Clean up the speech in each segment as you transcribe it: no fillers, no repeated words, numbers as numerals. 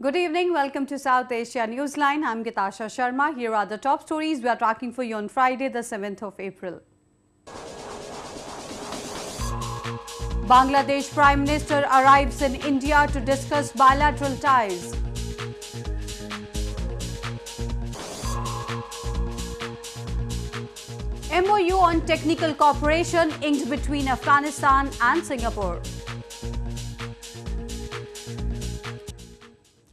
Good evening. Welcome to South Asia Newsline. I'm Gitasha Sharma. Here are the top stories we are tracking for you on Friday, the 7th of April. Bangladesh Prime Minister arrives in India to discuss bilateral ties. MOU on technical cooperation inked between Afghanistan and Singapore.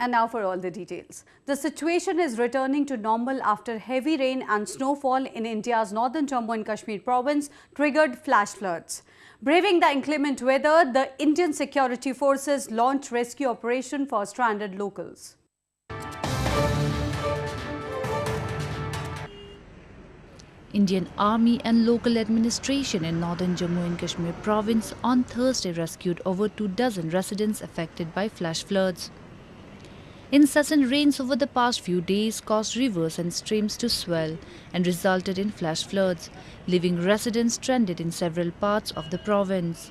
And now for all the details. The situation is returning to normal after heavy rain and snowfall in India's northern Jammu and Kashmir province triggered flash floods. Braving the inclement weather, the Indian security forces launched rescue operation for stranded locals. Indian Army and local administration in northern Jammu and Kashmir province on Thursday rescued over 24 residents affected by flash floods. Incessant rains over the past few days caused rivers and streams to swell and resulted in flash floods, leaving residents stranded in several parts of the province.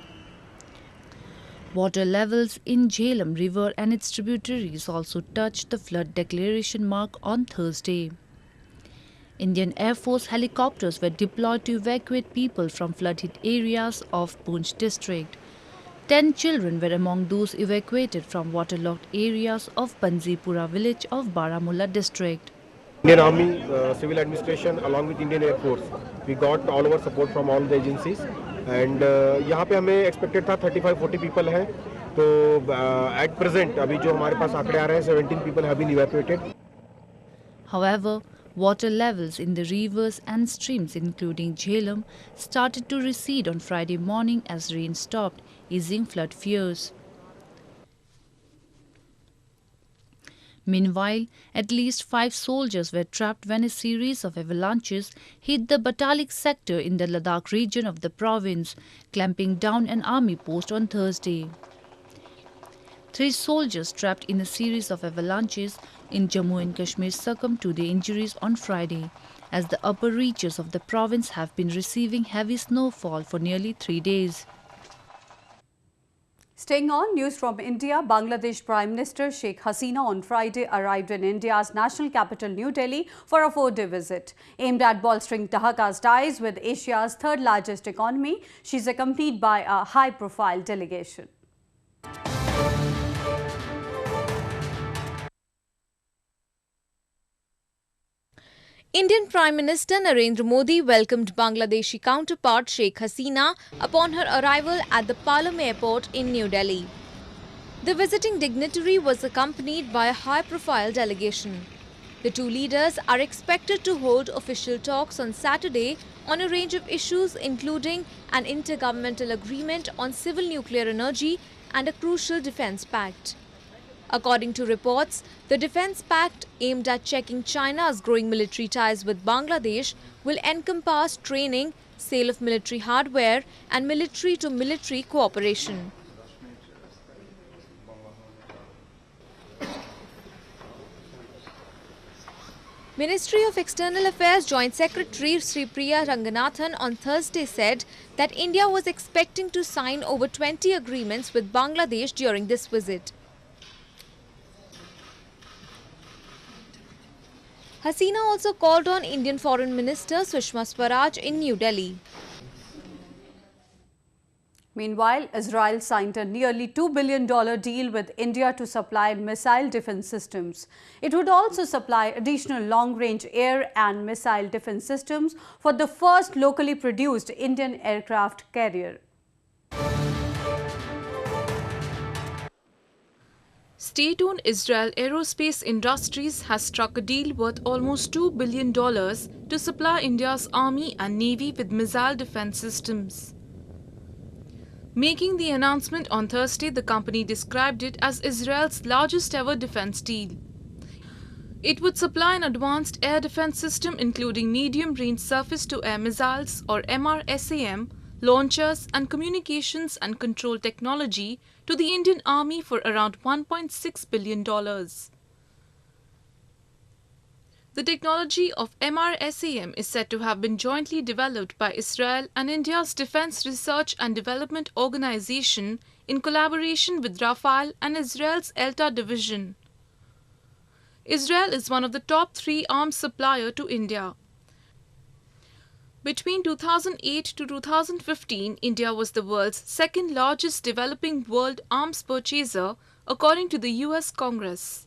Water levels in Jhelum River and its tributaries also touched the flood declaration mark on Thursday. Indian Air Force helicopters were deployed to evacuate people from flood-hit areas of Poonch district. 10 children were among those evacuated from waterlogged areas of Banzipura village of Baramulla district. Indian Army, Civil Administration along with Indian Air Force, we got all our support from all the agencies and यहाँ पे हमें expected था 35-40 people हैं तो at present अभी जो हमारे पास आंकड़े आ रहे हैं 17 people have been evacuated. However, water levels in the rivers and streams including Jhelum started to recede on Friday morning as rain stopped, easing flood fears. Meanwhile, at least 5 soldiers were trapped when a series of avalanches hit the Batalik sector in the Ladakh region of the province, clamping down an army post on Thursday. 3 soldiers trapped in a series of avalanches in Jammu and Kashmir succumbed to their injuries on Friday, as the upper reaches of the province have been receiving heavy snowfall for nearly 3 days. Staying on, news from India, Bangladesh Prime Minister Sheikh Hasina on Friday arrived in India's national capital New Delhi for a 4-day visit. Aimed at bolstering Dhaka's ties with Asia's third largest economy, she is accompanied by a high-profile delegation. Indian Prime Minister Narendra Modi welcomed Bangladeshi counterpart Sheikh Hasina upon her arrival at the Palam airport in New Delhi. The visiting dignitary was accompanied by a high-profile delegation. The two leaders are expected to hold official talks on Saturday on a range of issues including an intergovernmental agreement on civil nuclear energy and a crucial defence pact. According to reports, the Defence Pact aimed at checking China's growing military ties with Bangladesh will encompass training, sale of military hardware and military-to-military cooperation. Ministry of External Affairs Joint Secretary Sri Priya Ranganathan on Thursday said that India was expecting to sign over 20 agreements with Bangladesh during this visit. Hasina also called on Indian Foreign Minister Sushma Swaraj in New Delhi. Meanwhile, Israel signed a nearly $2 billion deal with India to supply missile defense systems. It would also supply additional long-range air and missile defense systems for the first locally produced Indian aircraft carrier. State-owned Israel Aerospace Industries has struck a deal worth almost $2 billion to supply India's Army and Navy with missile defense systems. Making the announcement on Thursday, the company described it as Israel's largest ever defense deal. It would supply an advanced air defense system including medium-range surface-to-air missiles or MRSAM, launchers and communications and control technology to the Indian Army for around $1.6 billion. The technology of MRSAM is said to have been jointly developed by Israel and India's Defense Research and Development Organization in collaboration with Rafale and Israel's ELTA division. Israel is one of the top 3 arms supplier to India. Between 2008 to 2015, India was the world's second largest developing world arms purchaser, according to the US Congress.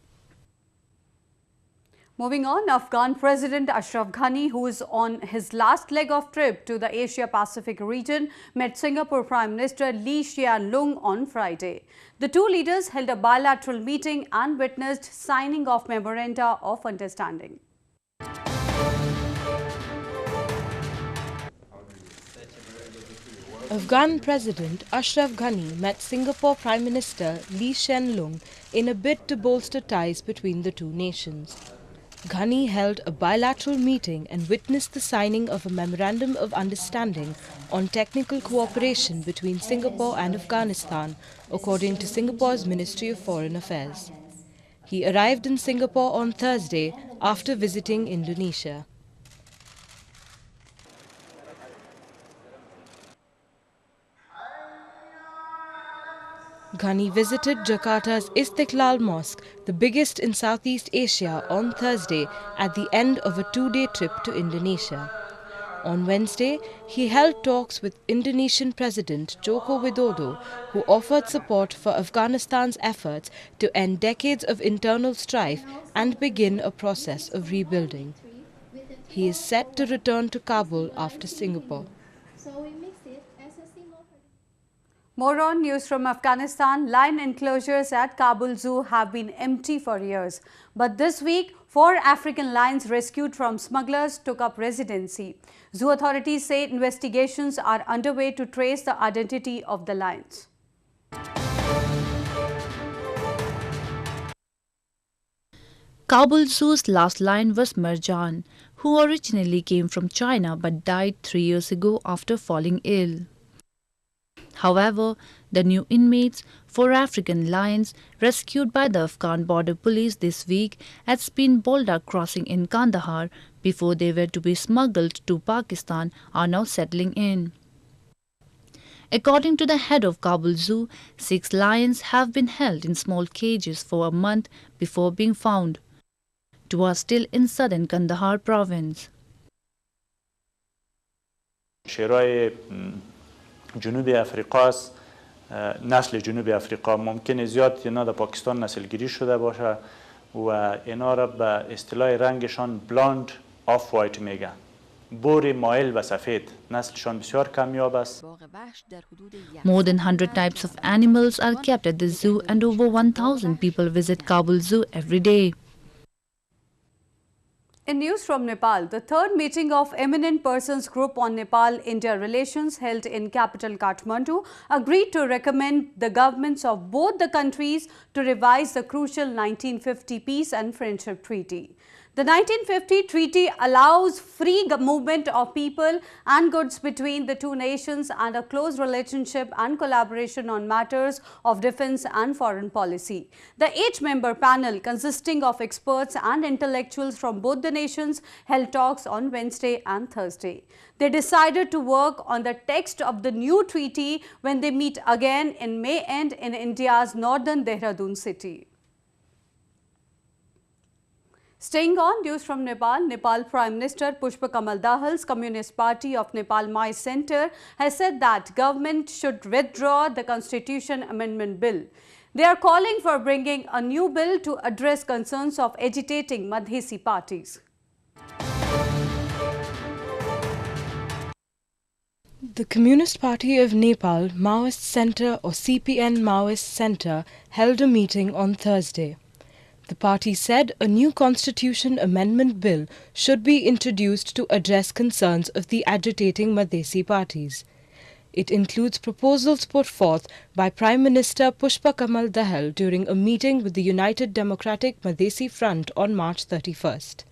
Moving on, Afghan President Ashraf Ghani, who is on his last leg of trip to the Asia-Pacific region, met Singapore Prime Minister Lee Hsien Loong on Friday. The two leaders held a bilateral meeting and witnessed signing of memoranda of understanding. Afghan President Ashraf Ghani met Singapore Prime Minister Lee Hsien Loong in a bid to bolster ties between the two nations. Ghani held a bilateral meeting and witnessed the signing of a Memorandum of Understanding on technical cooperation between Singapore and Afghanistan, according to Singapore's Ministry of Foreign Affairs. He arrived in Singapore on Thursday after visiting Indonesia. Ghani visited Jakarta's Istiqlal Mosque, the biggest in Southeast Asia, on Thursday at the end of a 2-day trip to Indonesia. On Wednesday, he held talks with Indonesian President Joko Widodo, who offered support for Afghanistan's efforts to end decades of internal strife and begin a process of rebuilding. He is set to return to Kabul after Singapore. More on news from Afghanistan. Lion enclosures at Kabul Zoo have been empty for years. But this week, 4 African lions rescued from smugglers took up residency. Zoo authorities say investigations are underway to trace the identity of the lions. Kabul Zoo's last lion was Marjan, who originally came from China but died 3 years ago after falling ill. However, the new inmates, 4 African lions rescued by the Afghan border police this week at Spin Bolda crossing in Kandahar before they were to be smuggled to Pakistan, are now settling in. According to the head of Kabul Zoo, 6 lions have been held in small cages for a month before being found. 2 are still in southern Kandahar province. جنوب افریقا است. نسل جنوب افریقا ممکنه زیاد اینا در پاکستان نسل گیری شده باشه و اینا را به اصطلاح رنگشان بلاند آف وایت میگن. بور مایل و سفید نسلشان بسیار کمیاب است. More than 100 types of animals are kept at the zoo and over 1,000 people visit Kabul Zoo every day. In news from Nepal, the 3rd meeting of Eminent Persons Group on Nepal-India relations held in capital Kathmandu agreed to recommend the governments of both the countries to revise the crucial 1950 Peace and Friendship Treaty. The 1950 treaty allows free movement of people and goods between the two nations and a close relationship and collaboration on matters of defense and foreign policy. The 8-member panel, consisting of experts and intellectuals from both the nations, held talks on Wednesday and Thursday. They decided to work on the text of the new treaty when they meet again in May end in India's northern Dehradun city. Staying on news from Nepal, Nepal Prime Minister Pushpa Kamal Dahal's Communist Party of Nepal Mai Center has said that government should withdraw the Constitution Amendment Bill. They are calling for bringing a new bill to address concerns of agitating Madhesi parties. The Communist Party of Nepal Maoist Center or CPN Maoist Center held a meeting on Thursday. The party said a new constitution amendment bill should be introduced to address concerns of the agitating Madhesi parties. It includes proposals put forth by Prime Minister Pushpa Kamal Dahal during a meeting with the United Democratic Madhesi Front on March 31st.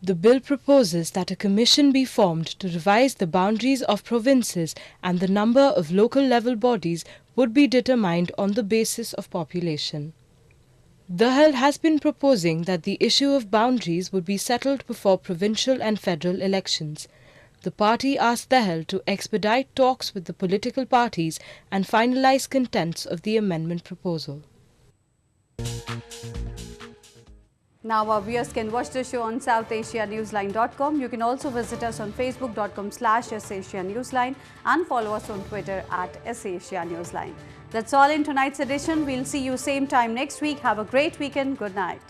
The bill proposes that a commission be formed to revise the boundaries of provinces, and the number of local level bodies would be determined on the basis of population. Dahal has been proposing that the issue of boundaries would be settled before provincial and federal elections. The party asked Dahal to expedite talks with the political parties and finalize contents of the amendment proposal. Now our viewers can watch the show on SouthAsiaNewsline.com. You can also visit us on Facebook.com/SAsiaNewsline and follow us on Twitter @SAsiaNewsline. That's all in tonight's edition. We'll see you same time next week. Have a great weekend. Good night.